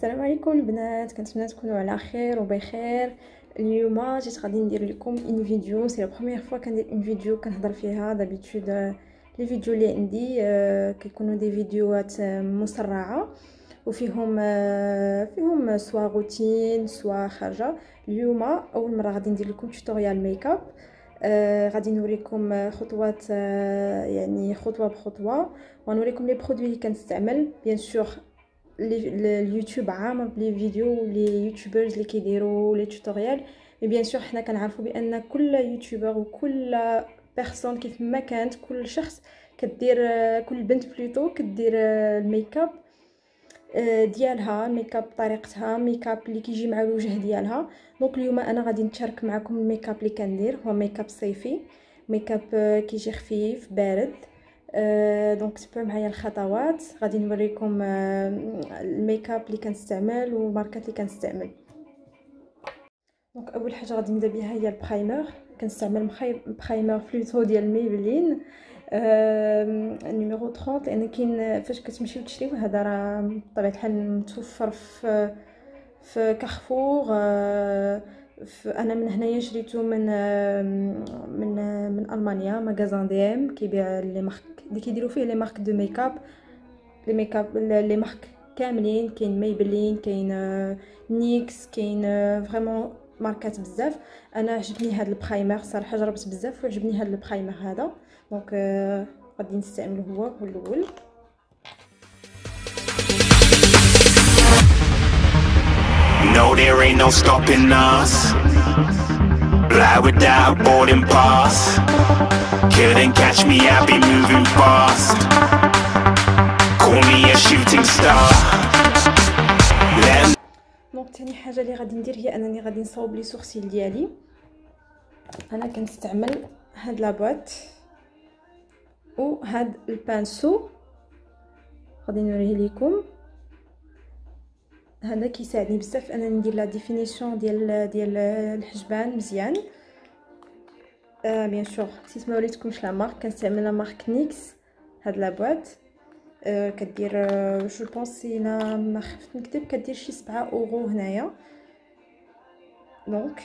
السلام عليكم البنات، كنتمنى تكونوا على خير وبخير. اليوم جيت غادي ندير لكم اون فيديو، سي لا بروميير فوا كندير اون فيديو كنهضر فيها. دابيتود لي فيديو اللي عندي كيكونوا دي فيديوهات مسرعه وفيهم سوا روتين سوا خارجه. اليوم اول مره غادي ندير لكم توتوريال ميك اب. غادي نوريكم خطوات، يعني خطوه بخطوه، ونوريكم لي برودوي اللي كنستعمل. بيان سور اليوتيوب عامر بلي فيديو لي يوتيوبرز اللي كيديروا لي توتوريال، مي بيان سور حنا كنعرفوا بان كل يوتيوبر وكل بيرسون كيف ما كانت، كل شخص كدير، كل بنت بلوتو كدير الميك اب ديالها، الميك اب بطريقتها، ميك اب اللي كيجي مع الوجه ديالها. دونك اليوم انا غادي نشارك معكم الميك اب اللي كندير، هو ميك اب صيفي، ميك اب كيجي خفيف بارد. دونك تبعوا معايا الخطوات، غادي نوريكم الميك اب اللي كنستعمل والماركات اللي كنستعمل. دونك اول حاجه غادي نبدا بها هي البرايمر. كنستعمل برايمر بلوتو ديال ميبلين نيميرو 30، لان كاين فاش كتمشيو تشريوه هذا راه بطبيعه الحال متوفر في كارفور. انا من هنايا شريته من المانيا، ماغازان دي ام كيبيع لي مارك اللي كيديروا فيه لي مارك دو ميك اب، لي مارك كاملين. كاين ميبلين، كاين نيكس، كاين فريمون ماركات بزاف. انا عجبني هذا البرايمر صراحه، جربت بزاف وعجبني هذا البرايمر هذا. دونك غادي نستعمله هو الاول. No, there ain't no stopping us. Fly without a boarding pass. Couldn't catch me, I'll be moving fast. Call me a shooting star. دونك ثاني حاجه اللي غادي ندير هي انني غادي نصاوب لي سورسيل ديالي. انا كنستعمل هاد لابوات وهاد البانسو، غادي نوريه لكم. هذا كيساعدني بزاف انني ندير لا ديفينيسيون ديال الحجبان مزيان. بيان سور نسيت ما وريتكمش لا مارك، كنستعمل لا مارك نيكس. هاد لابوات كدير جو بونسي الا ما خفت نكتب كدير شي 7 اورو هنايا. دونك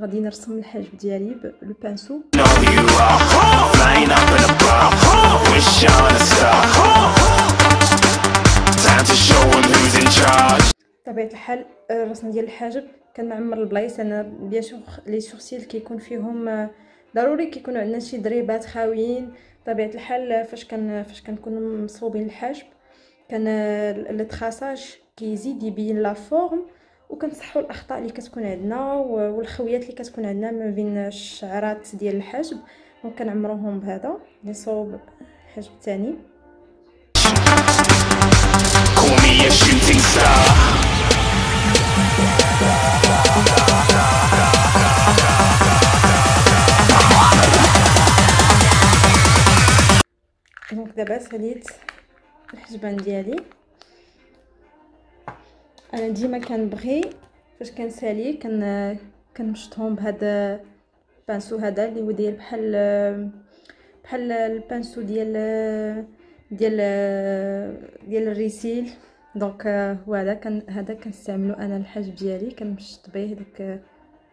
غادي نرسم الحاجب ديالي بالبانسو. بطبيعه الحال الرسم ديال الحاجب كنعمر البلايص. انا بيان سور لي سورسيل كيكون فيهم ضروري كيكونوا عندنا شي ضريبات خاويين. بطبيعه الحال فاش كنكونوا مصوبين الحاجب كان التراساج كيزيد يبين لا فورم، وكنصحوا الاخطاء اللي كتكون عندنا والخويات اللي كتكون عندنا ما بين الشعرات ديال الحاجب. دونك كنعمروهم بهذا نصوب الحاجب الثاني. دونك دابا ساليت الحجبان ديالي. انا ديما كنبغي فاش كنسالي كنمشطهم بهذا البانسو هذا اللي هو داير بحال البانسو ديال الريسيل. دونك هو هذا كنستعملو انا الحاجب ديالي، كنمشط به داك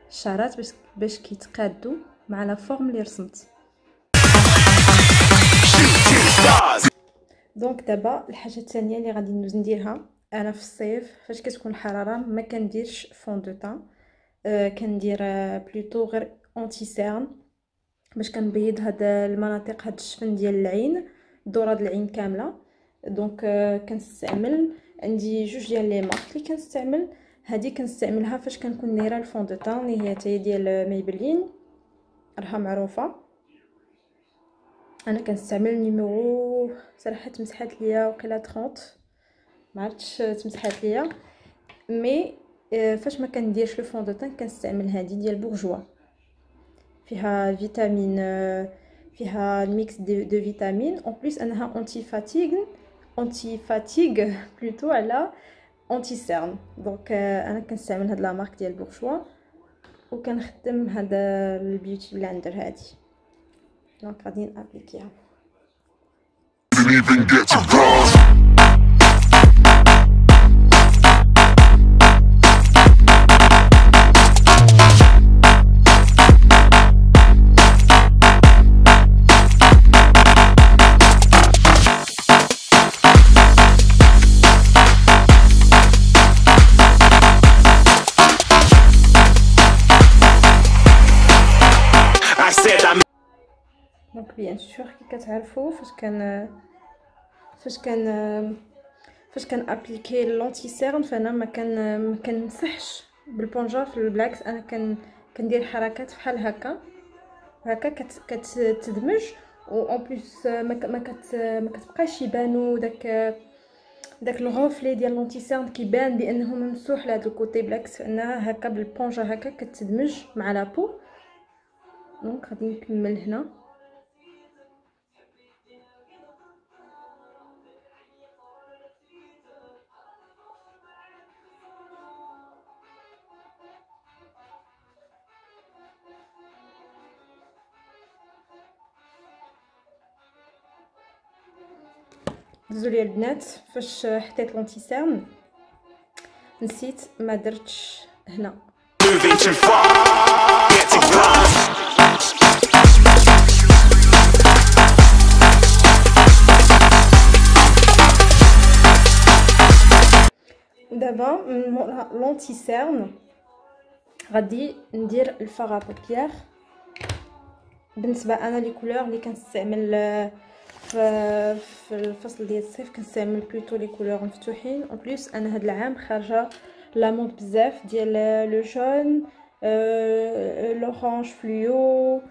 الشعرات باش كيتقادوا مع لا فورم اللي رسمت. دونك دابا الحاجه الثانيه اللي غادي ندوز نديرها، انا في الصيف فاش كتكون الحراره ما كنديرش فون دو تان، كندير بلوتو غير اونتي سيرن باش كنبيض هاد المناطق، هاد الشفن ديال العين، الدوره ديال العين كامله. دونك كنستعمل عندي جوج ديال لي مارك اللي كنستعمل. هذه كنستعملها فاش كنكون دايره الفون دو تان اللي هي تاهي ديال ميبلين، راها معروفه. انا كنستعمل نيميرو صراحه تمسحات ليا وقيله 30، ما عرفتش تمسحات ليا، مي فاش ما كنديرش لو فون دو تان كنستعمل هذه ديال بورجوا، فيها فيتامين، فيها الميكس دو فيتامين اون بليس انها اونتي فاتيغ بلوتو على اونتي سيرن. دونك انا كنستعمل هاد لا مارك ديال بورجوا وكنخدم هذا البيوتي بلندر هذه. دونك غادي نابليكيها. دونك بيان سور كي كتعرفوا فاش كان ابليكي لونتي سيرن، فانا ما كنمسحش بالبونجا، في بالعكس انا كندير حركات بحال هكا كتدمج، و اون بليس ما كتبقاش يبانو داك الغوفلي ديال لونتي سيرن كيبان بانه ممسوح لهاد الكوتي، بالعكس انها هكا بالبونجا هكا كتدمج مع لابو. دونك غادي نكمل هنا. دزولي البنات، فاش حطيت لونتي سيرن نسيت ما درتش هنا. Moving too far, getting lost. دابا لونتي سيرن غادي ندير الفاغ بوبيير. بالنسبه انا لي كولور اللي كنستعمل في الفصل ديال الصيف كنستعمل بلوتو لي كولور مفتوحين. اون بليس انا هاد العام خارجه لامود بزاف ديال لو جون، لورانج فلويو،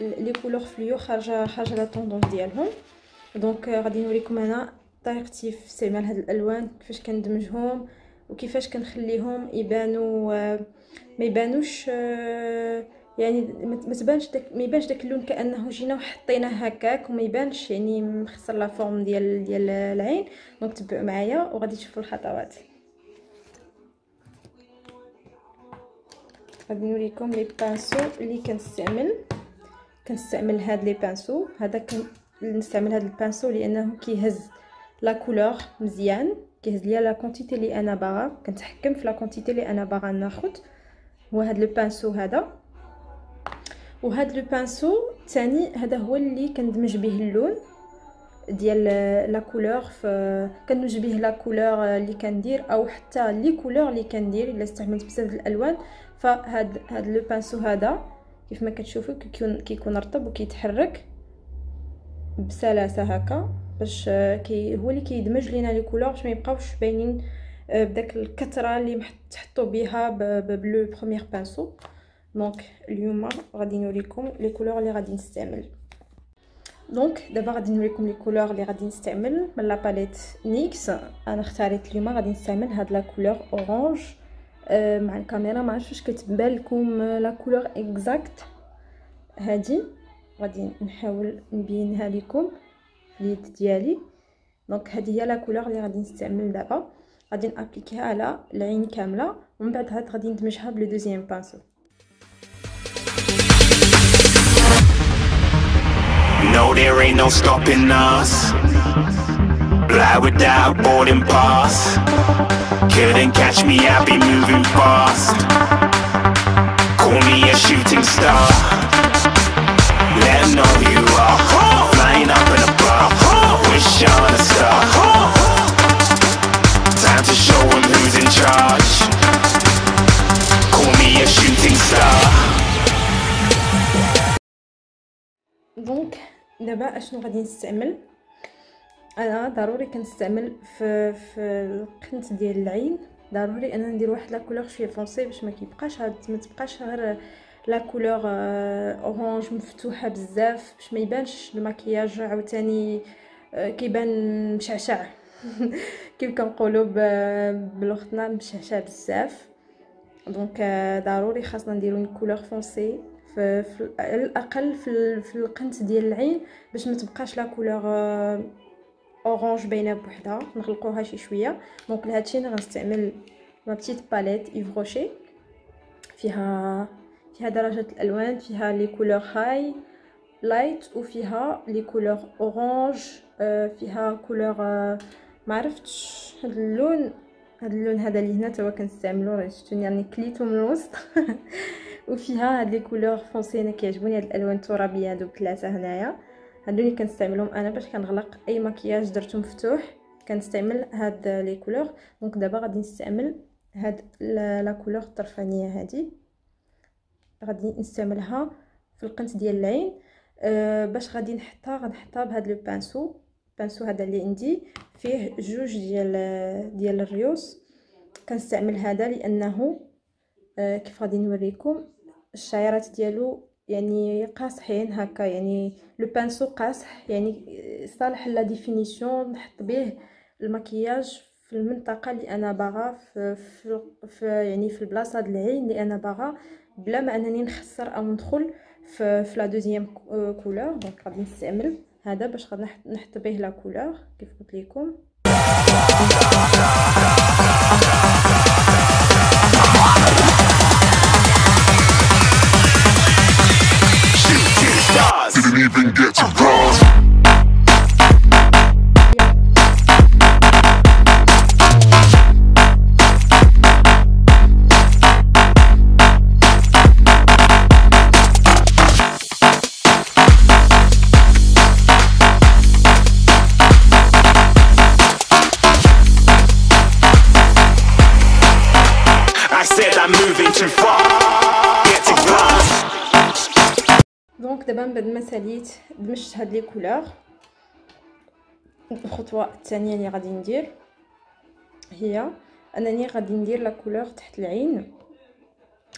لي كولور فلويو خارجه لا طوندونس ديالهم. دونك غادي نوريكم انا طريقتي في استعمال هاد الالوان، كيفاش كندمجهم وكيفاش كنخليهم يبانوا ما يبانوش، يعني ما يبانش داك اللون كانه جينا وحطيناه هكاك، وما يبانش يعني مخسر لا فورم ديال العين. دونك تبعوا معايا وغادي تشوفوا الخطوات. غادي نوريكم لي بانسو اللي كنستعمل هاد لي بانسو. هذا نستعمل هاد البانسو لانه كيهز لا كولور مزيان، كيهز ليا لا كونتيتي اللي انا باغا، كنتحكم في لا كونتيتي اللي انا باغا ناخذ. هو هاد لو بانسو هذا، وهاد لو بانسو الثاني هذا هو اللي كندمج به اللون ديال لا كولور، كندمج به لا كولور اللي كندير او حتى لي كولور اللي كندير الا استعملت بزاف د الالوان. فهاد لو بانسو هذا كيف ما كتشوفوا كيكون رطب وكيتحرك بسلاسه هكا، باش هو اللي كيدمج لينا لي كولور باش ما يبقاوش باينين بداك الكثره اللي تحطوا بها بلو بروميير بانسو. دونك اليوم غادي نوريكم لي كولور اللي غادي نستعمل. دونك دابا غادي نوريكم لي كولور اللي غادي نستعمل من لا باليت نيكس. انا اختاريت اليوم غادي نستعمل هاد لا كولور اورانج. مع الكاميرا ما عرفتش واش كتبان لكم لا كولور اكزاكت هادي، غادي نحاول نبينها لكم في اليد ديالي. دونك هذه هي لا كولور اللي غادي نستعمل دابا. غادي نابليكيها على العين كامله، ومن بعد هاد غادي ندمجها بلو دوزيام بانسو. No, there ain't no stopping us. Fly without boarding pass. Couldn't catch me, I'll be moving fast. Call me a shooting star. Let 'em know who you are. Flying up in a bar. Wish on a star. Time to show 'em who's in charge. Call me a shooting star. دونك دابا اشنو غادي نستعمل؟ انا ضروري كنستعمل في القنت ديال العين، ضروري انا ندير واحد لا كولور شويه فونسي باش ما تبقاش غير لا كولور اورانج مفتوحه بزاف، باش ما يبانش المكياج عاوتاني كيبان مشعشع كيف كنقولوا بلغتنا مشعشع بزاف. دونك ضروري خاصنا نديرو كولور فونسي على الاقل في القنت ديال العين باش ما تبقاش لا كولور اورانج باينه بوحدها، نغلقوها شي شويه. دونك لهادشي انا غنستعمل ما بتيت باليت ايف روشي، فيها درجات الالوان، فيها لي كولور هاي لايت وفيها لي كولور اورانج، فيها كولور ما عرفتش هاد اللون هذا اللي هنا تا هو كنستعملو، راه شفتوني راني كليتو من الوسط وفيها هاد لي كولور فونسي. انا كيعجبوني هاد الالوان الترابيه هادو ثلاثه هنايا، هادو اللي كنستعملهم انا باش كنغلق اي مكياج درتو مفتوح، كنستعمل هاد لي كولور. دونك دابا غادي نستعمل هاد لا كولور الطرفانيه هادي، غادي نستعملها في القنت ديال العين. باش غادي غنحطها بهذا لو بانسو هذا اللي عندي فيه جوج ديال الريوس. كنستعمل هذا لانه كيف غادي نوريكم الشعيرات ديالو يعني قاصحين هكا، يعني لو بانسو قاصح، يعني صالح لا ديفينيسيون نحط به المكياج في المنطقه اللي انا باغا في يعني في البلاصه د العين اللي انا باغا، بلا ما انني نخسر او ندخل في لا دوزيام كولور. دونك غادي نستعمل هذا باش غادي نحط به لا كولور كيف قلت لكم. Didn't even get to cross. I said I'm moving too far. Get to cross. دونك دابا من بعد ما ساليت دمجت هاد لي كولور، الخطوه الثانيه اللي غادي ندير هي انني غادي ندير لا كولور تحت العين.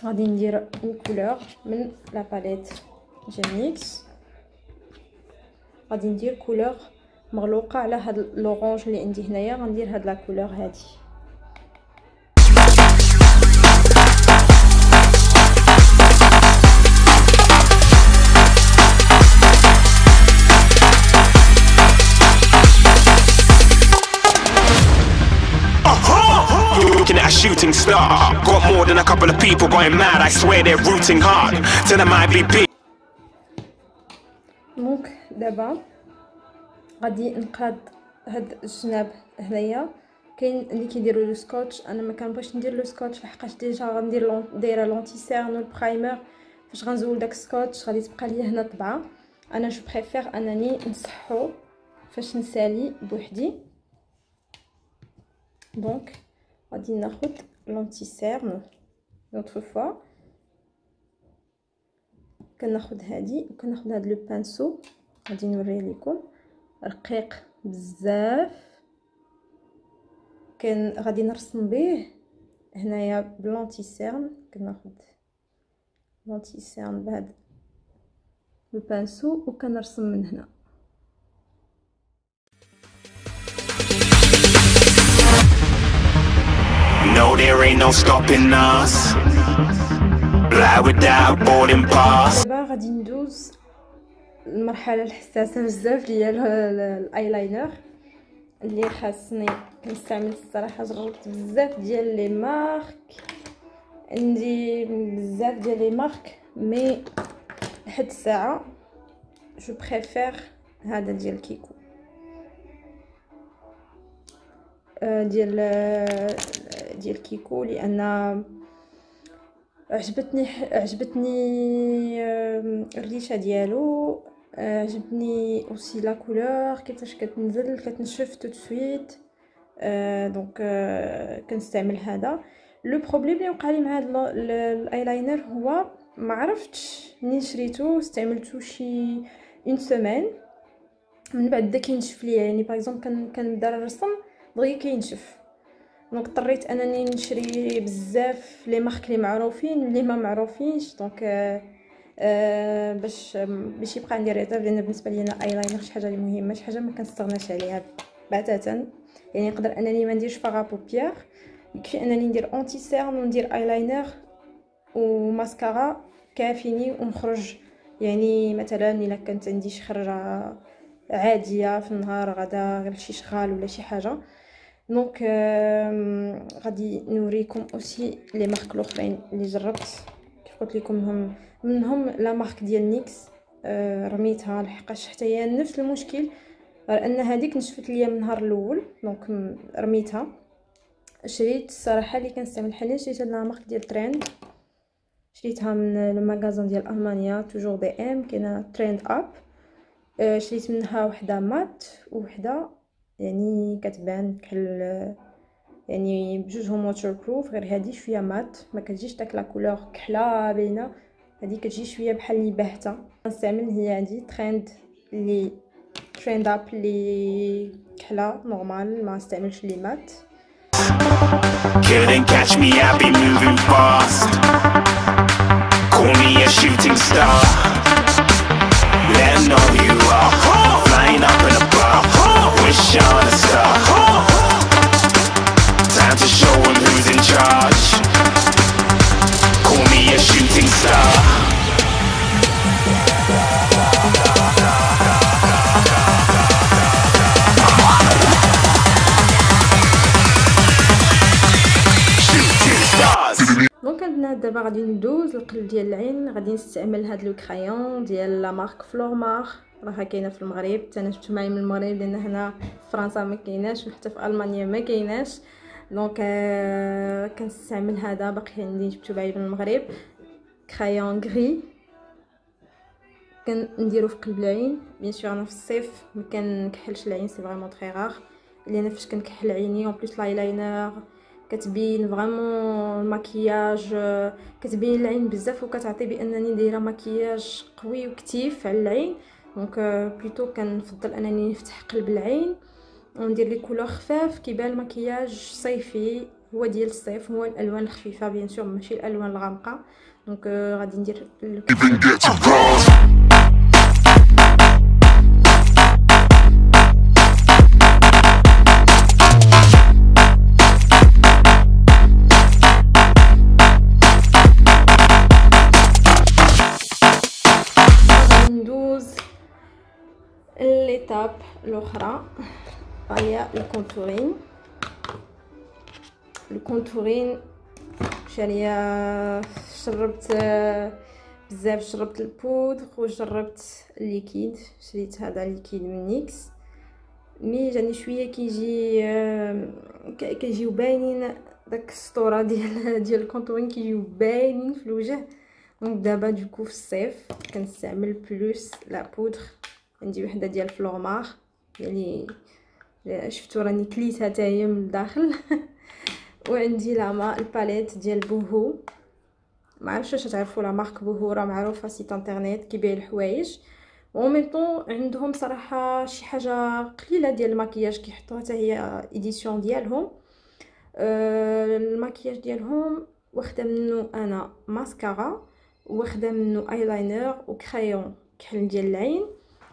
غادي ندير اون كولور من لا باليت جينيكس، غادي ندير كولور مغلوقه على هاد لورانج اللي عندي هنايا. غندير هاد لا كولور هادي. Looking at a shooting star. Got more than a couple of people going mad. I swear they're rooting hard. Tell them I be big. دونك دابا غادي نقاد هاد الجناب هنايا. كاين اللي كيديروا لو سكوتش، انا ما كنبغيش ندير لو سكوتش لحقاش ديجا غندير دايره لونتي سيرن والبرايمر. فاش غنزول داك السكوتش غادي تبقى ليا هنا طبعه. انا جو بريفير انني نصحو فاش نسالي بوحدي. دونك غادي ناخد لونتي سيرن نوتر فوا، كناخد هادي وكناخد هاد لو بانسو. غادي نوريه لكم رقيق بزاف، غادي نرسم به هنايا بلونتي سيرن. كناخد لونتي سيرن بهاد لو بانسو وكنرسم من هنا. No, there ain't no stopping us. Fly without boarding pass. دابا غادي ندوز المرحله الحساسه بزاف ديال الايلاينر اللي خاصني نستعمل. الصراحه جربت بزاف ديال لي مارك، عندي بزاف ديال لي مارك، مي لحد الساعه جو بريفير هذا ديال كيكو، ديال كيكو، لان عجبتني الريشه ديالو، عجبني اوسي لا كولور كيفاش كتنزل كتنشف تو سويت. دونك كنستعمل هذا. لو بروبليم اللي وقع لي مع هذا الايلاينر هو ما عرفتش منين شريته، استعملته شي اون سيمين من بعد بدا كينشف ليا. يعني باغ اكزومبل كنبدا الرسم دغيا كينشف. دونك اضطريت انني نشري بزاف لي مارك لي معروفين اللي ما معروفينش. دونك باش يبقى عندي ريزيرف، لان بالنسبه لي انا ايلاينر شي حاجه اللي مهمه، شي حاجه ما كنستغناش عليها بتاتا. يعني نقدر انني ما نديرش فاغا بوبيير، يكفي انني ندير اونتي سيرن وندير ايلاينر وماسكارا كافيني ونخرج. يعني مثلا الا كانت عندي شي خرجه عاديه في النهار غدا غير شي شغال ولا شي حاجه. دونك غادي نوريكم اوسي لي مارك الاخرين اللي جربت. كيف قلت لكم منهم لا مارك ديال نيكس، رميتها لحقاش حتى هي نفس المشكل، غير ان هذيك نشفت ليا من النهار الاول. دونك رميتها. شريت الصراحه اللي كنستعمل حاليا، شريت هاد لا مارك ديال ترند، شريتها من المغازون ديال المانيا توجور دي ام، كاينه ترند اب. شريت منها وحده مات وحده يعني كتبان كحل، يعني بجوجهم واتر بروف، غير هادي شويه مات ما كتجيش داك لا كولور كحله باينه، هذه كتجي شويه بحال اللي باهته. نستعمل هي هذه تريند اب اللي كحله نورمال، ما نستعملش لي مات. Couldn't catch me, I'll be moving fast. Call me a shooting star. Let 'em know who you are. Flying up in a bar. Wish on a star. Time to show 'em who's in charge. Call me a shooting star. دونك عندنا دابا غادي ندوز للقلب ديال العين. غادي نستعمل هاد لو كرايون ديال لا مارك فلورمار، راها كاينه في المغرب، حتى انا جبت معايا من المغرب لان هنا في فرنسا ما كايناش وحتى في المانيا ما كايناش. دونك كنستعمل هذا، باقي عندي جبتو معايا من المغرب، كرايون غري كنديرو في قلب العين. بيان سور انا في الصيف ما كنكحلش العين، سي فريمون تري رار، لان فاش كنكحل عيني اون بليس لايلاينر كتبين فريمون الماكياج، كتبين العين بزاف وكتعطي بانني دايره ماكياج قوي وكتيف على العين. دونك بلوتو كنفضل انني نفتح قلب العين وندير لي كولور خفاف كيبان الماكياج صيفي، هو ديال الصيف، هو الالوان الخفيفه بيان سور ماشي الالوان الغامقه. دونك غادي ندير ليتاب الاخرى هي الكونتورين. شاريه شربت بزاف، شربت البودر وجربت الليكيد، شريت هذا الليكيد من نيكس، مي جاني شويه كيجيو باينين داك السطوره ديال الكونتورين، كيجيو باينين في الوجه. دونك دابا دوكو في الصيف كنستعمل بلوس لا بودر. عندي وحده ديال فلورمار يعني شفتو راني كليتها حتى هي من الداخل وعندي لا الباليت ديال بوهو، ما عرفتش واش تعرفوا لا مارك بوهو، راه معروفه سيت انترنيت كيبيع الحوايج، و ميم طون عندهم صراحه شي حاجه قليله ديال المكياج كيحطوها حتى هي اديسيون ديالهم. المكياج ديالهم واخده منه انا ماسكارا، واخده منه ايلاينر وكرايون كحل ديال العين.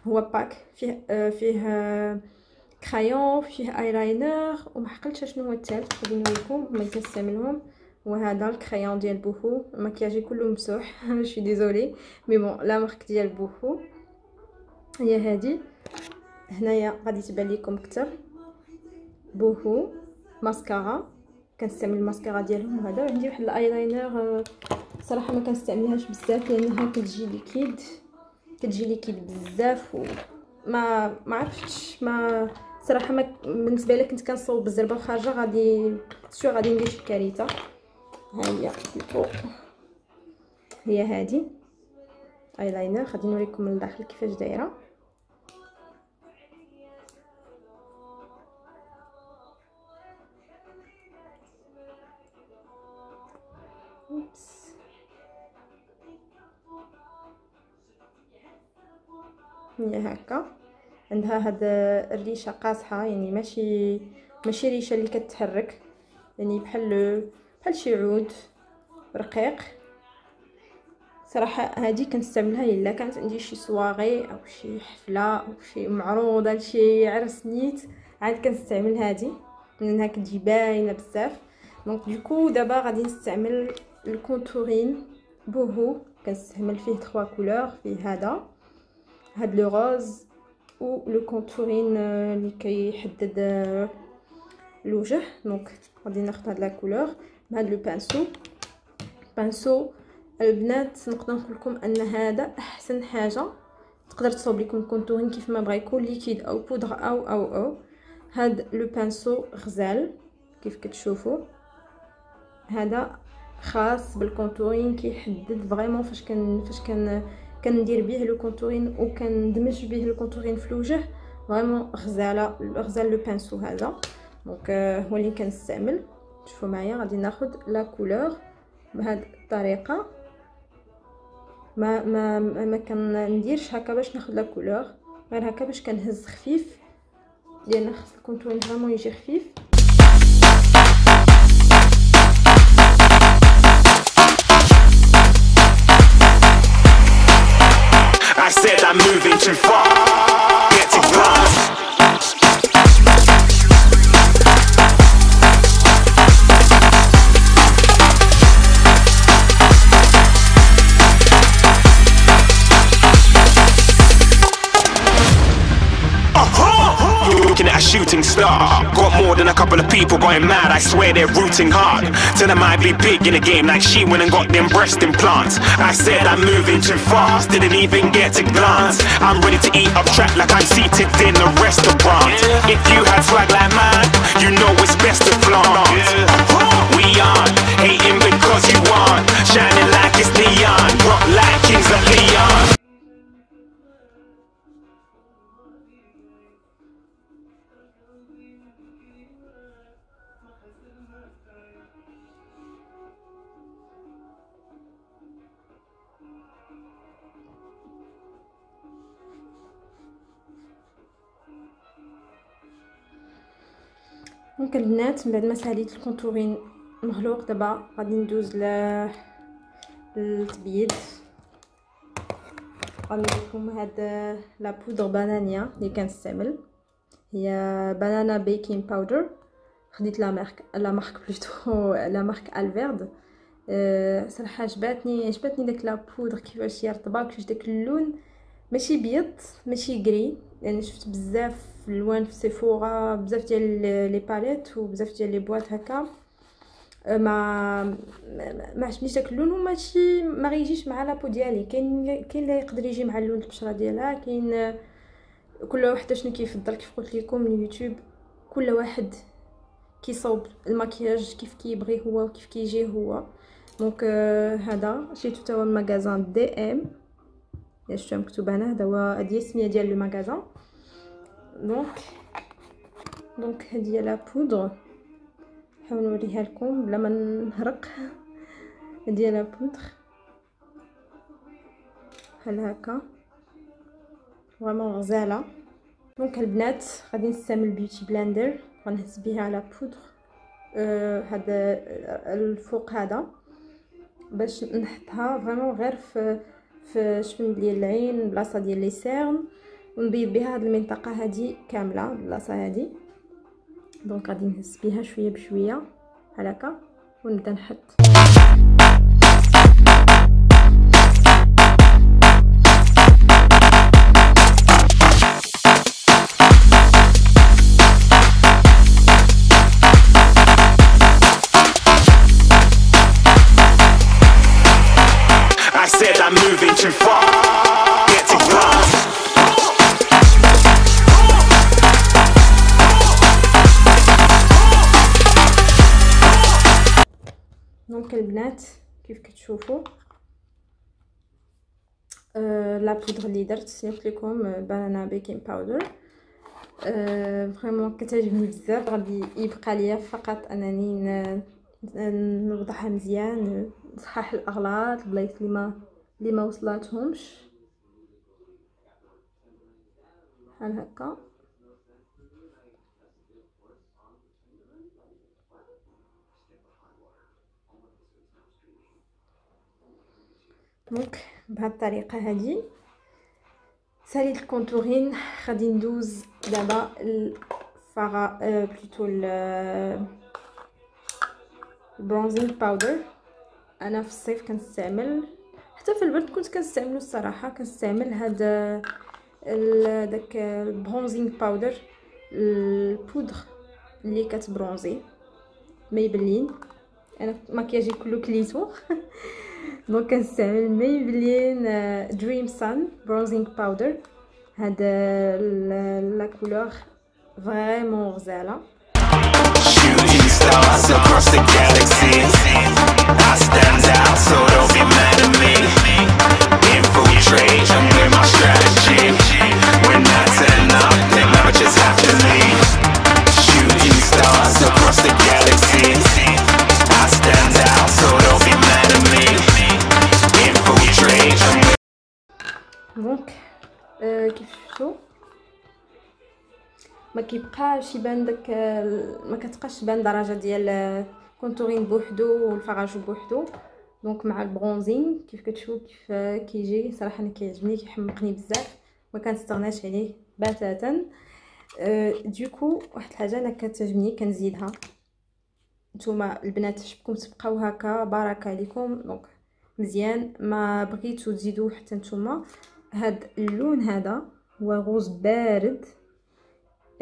هو باك فيه كرايون، فيه ايلاينر، وما حقلتش شنو هو الثالث، غادي نوريكم هما كنستعملهم. وهذا الكرايون ديال بوهو، المكياج كله مسوح شي ديزولي مي بون لا مارك ديال بوهو هي هذه. هنايا غادي تبان لكم اكثر بوهو ماسكارا، كنستعمل الماسكارا ديالهم هذا. وعندي واحد الايلاينر صراحه ما كنستعملهاش بزاف لانها كتجي ليكيد بزاف، وما عرفتش ما صراحه ما بالنسبه لي كنت كنصوب بالزربه وخارجه غادي ندير شي كارثه. ها هي هذه ايلاينر، غادي نوريكم من الداخل كيفاش دايره. هي هكا، عندها هاد الريشه قاصحه، يعني ماشي ريشه اللي كتحرك، يعني بحال شي عود رقيق. صراحه هذه كنستعملها الا كانت عندي شي سواغي او شي حفله او شي معروضه لشي عرس نيت، عاد كنستعمل هذه لانها كتجي باينه بزاف. دونك دوكو دابا غادي نستعمل الكونتورين بوهو، كنستعمل فيه 3 كولور، فيه هاد لو روز و لو كونتورين اللي كيحدد الوجه. دونك غادي ناخذ هاد لا كولور بهاد لو بانسو. البنات نقدر نقول لكم ان هذا احسن حاجه تقدر تصوب لكم الكونتورين كيف ما بغا، يكون ليكيد او بودر او هاد لو بانسو غزال كيف كتشوفوا، هذا خاص بالكونتورين، كيحدد فريمون فاش كندير به لو كونتورين وكندمج به الكونتورين في الوجه. فريمون غزال لو بانسو هذا. دونك هو اللي كنستعمل. شوفوا معايا غادي ناخذ لا كولور بهذه الطريقه ما كنديرش هكا باش ناخذ لا كولور، غير هكا باش كنهز خفيف، لان خاص الكونتور فريمون يجي خفيف. I said I'm moving too far. Get to glass. Looking at a shooting star. Got more than a couple of people going mad. I swear they're rooting hard. Tell them I'd be big in the game like she went and got them breast implants. I said I'm moving too fast, didn't even get a glance. I'm ready to eat up track like I'm seated in a restaurant. If you had swag like mine, you know it's best to flaunt. We aren't hating because you aren't shining like it's neon, rock like Kings of Leon. دونك البنات من بعد ما ساليت الكونتورين مغلوق، دابا غادي ندوز للتبييض. غادي لكم هاد لا بودر بانانيا اللي كنستعمل، هي بانانا بيكين باودر. خديت لا مارك بلوتو لا مارك الفيرد. صراحه عجبتني داك لا بودر كيفاش هي رطبه، كيفاش داك اللون ماشي بيض ماشي غري، يعني شفت بزاف الوان في سيفورا، بزاف ديال لي باليت وبزاف ديال لي بواط هكا. ما عجبنيش داك اللون، وماشي ما غيجيش مع لابو ديالي. كاين اللي يقدر يجي مع اللون البشره ديالها، كاين كل واحد شنو كيفضل. كيف قلت لكم اليوتيوب كل واحد كيصوب المكياج كيف كيبغي هو وكيف كيجي هو. دونك هذا شريتو توا من ماغازان دي ام، شفتو مكتوب هنا، هذا هو هادي السميه ديال لو ماغازان. دونك هادي لا بودر، نحاول نوريها لكم بلا ما نهرق. هادي لا بودر بحال هكا فريمون غزاله. دونك البنات غادي نستعمل بيوتي بلندر، غنهز بها على بودر هذا الفوق هذا باش نحطها فريمون غير في شفن ديال العين، بلاصه ديال لي سيرن، ونبيض بها هاد المنطقه هذه كامله البلاصه هذه. دونك غادي نهز بها شويه بشويه بحال هكا ونبدا نحط. I said I'm moving too far. Get to glass. دونك البنات كيف كتشوفوا لا بودر اللي درت قلت لكم بانانا بيكين باودر، فريمون كتعجبني بزاف. غادي يبقى ليا فقط انني نوضحها مزيان، نصحح الاغلاط البلايص اللي ما وصلاتهمش بحال هكا. دونك بهاد الطريقه هذه ساليت الكونتورين. غادي ندوز دابا الفارا بلوتو البرونزينغ باودر. انا في الصيف كنستعمل، حتى في البرد كنت كنستعملو الصراحه، كنستعمل هاد داك البرونزينغ باودر، البودر اللي كتبرونزي ميبلين. انا مكياجي كله كليتو دونك كنستعمل ميبلين دريم سان برونزينغ باودر. هذا لا كولور فريمون غزاله. Shooting stars across the galaxy. I stand out, so don't be mad at me. Infiltrate, I'm with my strategy. When I turn up, they never just have to leave. Shooting stars across the galaxy. I stand out, so don't be mad at me. Infiltrate, I'm ما كيبقاش يبان داك ما كتبقاش تبان درجه ديال كونتورين بوحدو والفراج بوحدو. دونك مع البرونزينغ كيف كتشوف كيف كيجي صراحه انا كيعجبني كيحمقني بزاف ما كنستغناش عليه بتاتا. دوكو واحد الحاجه انا كتعجبني كنزيدها. نتوما البنات شبكم تبقاو هكا بارك عليكم. دونك مزيان ما بغيتو تزيدوا حتى نتوما هاد اللون هذا هو غوز بارد.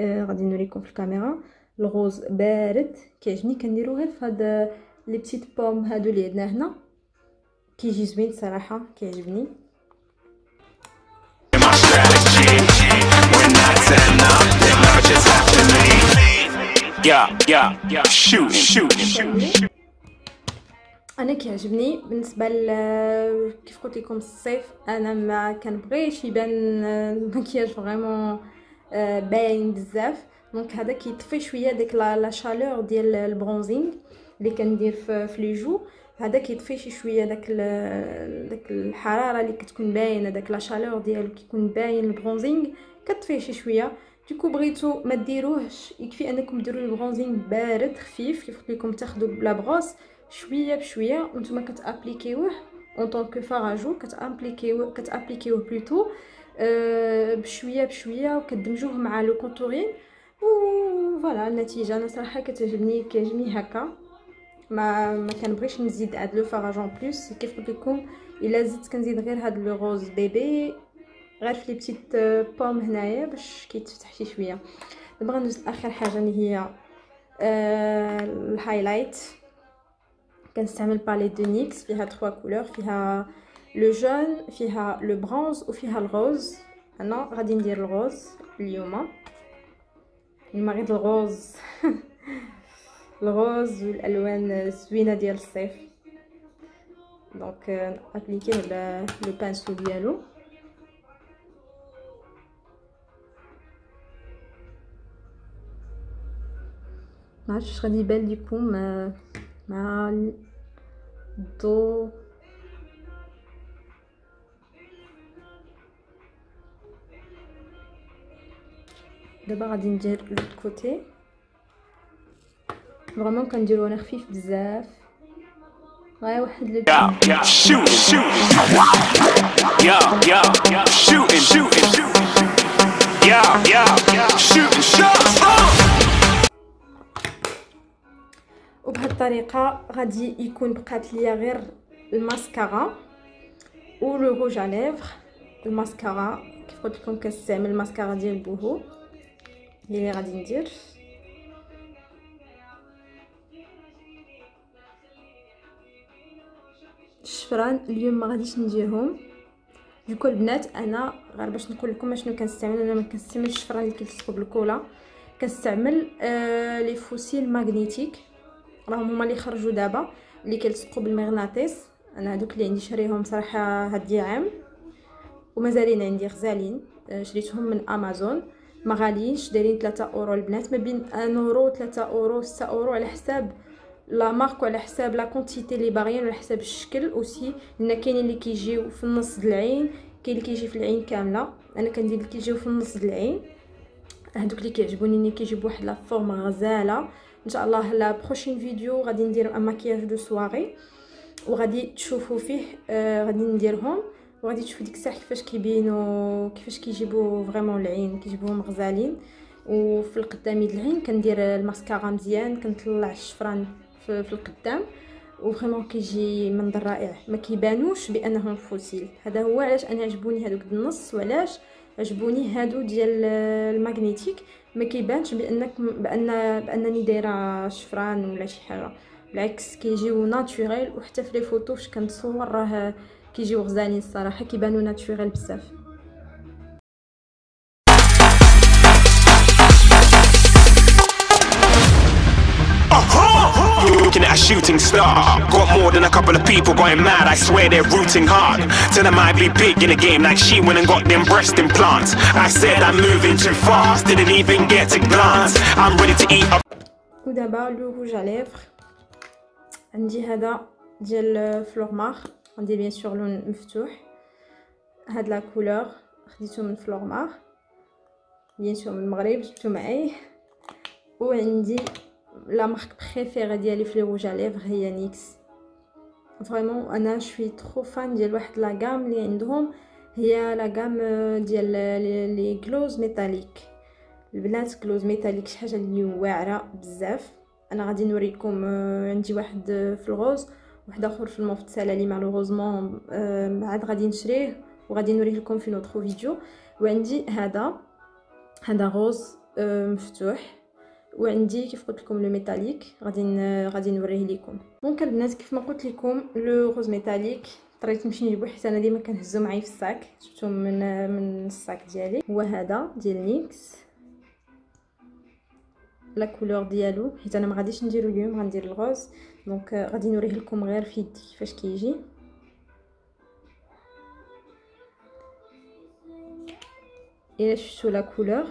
غادي نوريكم في الكاميرا الغوز بارد كيعجبني كنديرو غير في هاد لي بتيت بوم هادو اللي عندنا هنا كيجي زوين صراحه كيعجبني. انا كيعجبني بالنسبه كيف قلت لكم الصيف انا ما كنبغيش يبان المكياج فريمون باين بزاف. دونك هذا كيطفي شويه ديك لا شالور ديال البرونزينغ اللي كندير في لي جو. هذا كيطفي شي شويه داك الحراره اللي كتكون باينه داك لا شالور ديالو كيكون باين البرونزينغ كتطفيه شي شويه. دوكو بغيتو ما ديروهش يكفي انكم ديروا البرونزينغ بارد خفيف كيف قلت لكم تاخذوا بلا بروس شويه بشويه وانتم كتابليكيوه اون طونك فراجو كتابليكيوه بلوتو بشويه بشويه وكتدمجوه مع لو كونتورين وفوالا النتيجه. انا صراحه كيعجبني هكا ما كنبغيش نزيد هاد لو فراجون بلس. كيف قلت لكم الا زدت كنزيد غير هاد لو روز بيبي غير في لي بتيت بوم هنايا باش كيتفتح شي شويه. دابا غندوز اخر حاجه اللي هي الهايلايت. كنستعمل باليت دو نيكس فيها 3 كولور فيها لو جون فيها لو برونز وفيها الغوز. انا غادي ندير الغوز اليوم غير الغوز الغوز والالوان الزوينه ديال الصيف. دونك ابليكي لو بانسو ديالو معرفتش غادي يبان لكم مع الضوء. دابا غادي ندير لو كوتي فريمون كنديرو انا خفيف بزاف غير واحد لو وبهذه الطريقه غادي يكون بقات ليا غير الماسكارا و لو روج ا ليفر. الماسكارا كيف قلت لكم كنستعمل الماسكارا ديال بوهو اللي غادي ندير. الشفران اليوم ما غاديش نديرهم دوكو البنات. انا غير باش نقول لكم شنو كنستعمل. انا ما كنستعملش الشفران اللي كيلصقوا بالكولا كنستعمل لي فوسيل ماغنيتيك راهم هما اللي خرجوا دابا اللي كيلصقوا بالمغناطيس. انا هذوك اللي عندي شريهم صراحه هادي عام ومازالين عندي غزالين. شريتهم من امازون ما غاليينش دايرين 3 اورو البنات ما بين 1 اورو 3 اورو 6 اورو على حساب لا مارك وعلى حساب لا كونتيتي اللي باغيين وعلى حساب الشكل اوسي. لان كاينين اللي كيجيو في النص د العين كاين اللي كيجي في العين كامله. انا كندير اللي كيجيو في النص د العين هذوك اللي كيعجبوني اللي كيجيو بواحد لا فورم غزاله. ان شاء الله لا بروشين فيديو غادي ندير ان ماكياج دو سواري وغادي تشوفوا فيه غادي نديرهم وغادي تشوفوا ديك الساعه كيفاش كيبينوا كيفاش كيجيبوا فريمون العين كيجيبوهم غزالين. وفي القدامي د العين كندير الماسكارا مزيان كنطلع الشفران في القدام وفريمون كيجي منظر رائع ما كيبانوش بانهم فوسيل. هذا هو علاش انا عجبوني هذوك النص وعلاش عجبوني هادو ديال الماغنيتيك ما كيبانش بانني دايره شفران ولا شي حاجه. بالعكس كيجيو ناتوريل وحتى في لي فوتو فاش كنتصور راه كيجيو غزالين الصراحه كيبانو ناتوريل بزاف. Looking at a shooting star. Got more than a couple of people going mad. I swear they're rooting hard. Tell them I'd be big in the game like she went and got them breast implants. I said I'm moving too fast. Didn't even get a glance. I'm ready to eat up. ودابا لو روج ا ليفر عندي هذا ديال فلورمار عندي بيان سور لون مفتوح. هاد لا كولور خديته من فلورمار بيان سور من المغرب، جبتو معايا. وعندي لا مارك بريفيري ديالي في لي روج على ليفر هي نيكس. فريمون انا شوي ترو فان ديال واحد لا غام اللي عندهم، هي لا غام ديال لي غلوز ميتاليك. البنات غلوز ميتاليك شي حاجه اللي واعره بزاف. انا غادي نوريكم، عندي واحد في الغوز، واحد اخر في الموف تسالى مالوغوزمون عاد غادي نشريه وغادي نوريه لكم في نوترو فيديو. وعندي هذا غوز مفتوح، وعندي كيف قلت لكم لو ميتاليك غادي نوريه لكم. دونك البنات كيف ما قلت لكم لو غوز ميتاليك اضطريت نمشي نجيبو حيت انا ديما كنهزو معايا في الساك، جبتو من الساك ديالي. هو هذا ديال نيكس، لا كولور ديالو حيت انا ما غاديش نديرو اليوم، غندير الغوز. دونك غادي نوريه لكم غير في يدي كيفاش كيجي. الا شفتو لا كولور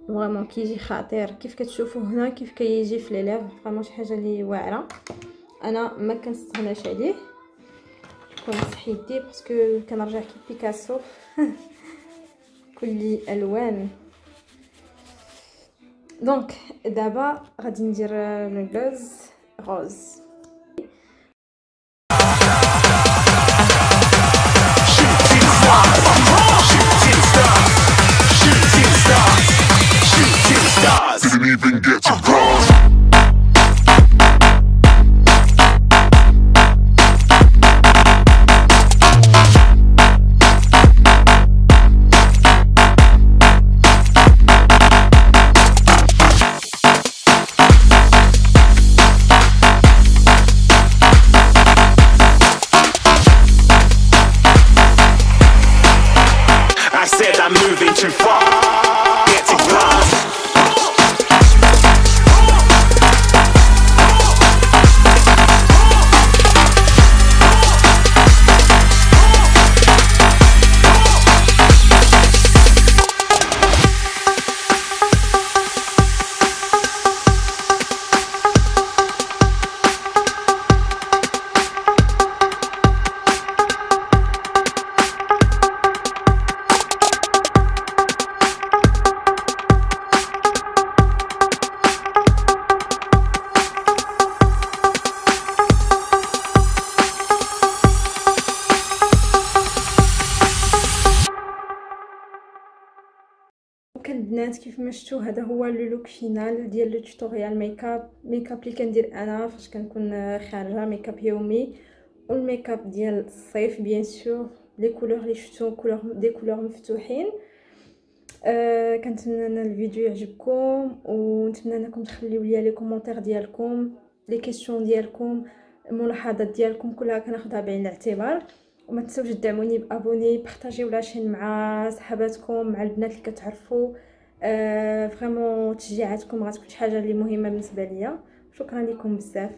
فريمون كيجي خطير، كيف كتشوفوا هنا كيف كيجي في لي ليفر، فريمون شي حاجه اللي واعره. انا ما كنستغناش عليه، كنمسح يدي باسكو كنرجع كي بيكاسو كل الوان. دونك دابا غادي ندير لو غوز. Didn't even get to cross. I said I'm moving too far. Get to glass. البنات كيف ما شفتوا هذا هو لو لوك فينال ديال لو توتوريال ميكاب اللي كندير انا فاش كنكون خارجه، ميكاب يومي. والميكاب ديال الصيف بيان سور لي كولور اللي شفتوا كولور مفتوحين. كنتمنى ان الفيديو يعجبكم، ونتمنى انكم تخليو لي لي كومونتير ديالكم، لي كيسيون ديالكم، الملاحظات ديالكم كلها كناخذها بعين الاعتبار. وما تنساوش تدعموني بابوني، بارطاجيو لاشين مع صحاباتكم، مع البنات اللي كتعرفوا. فريمون تشجيعاتكم غتكون شي حاجه اللي مهمه بالنسبه ليا. شكرا لكم بزاف.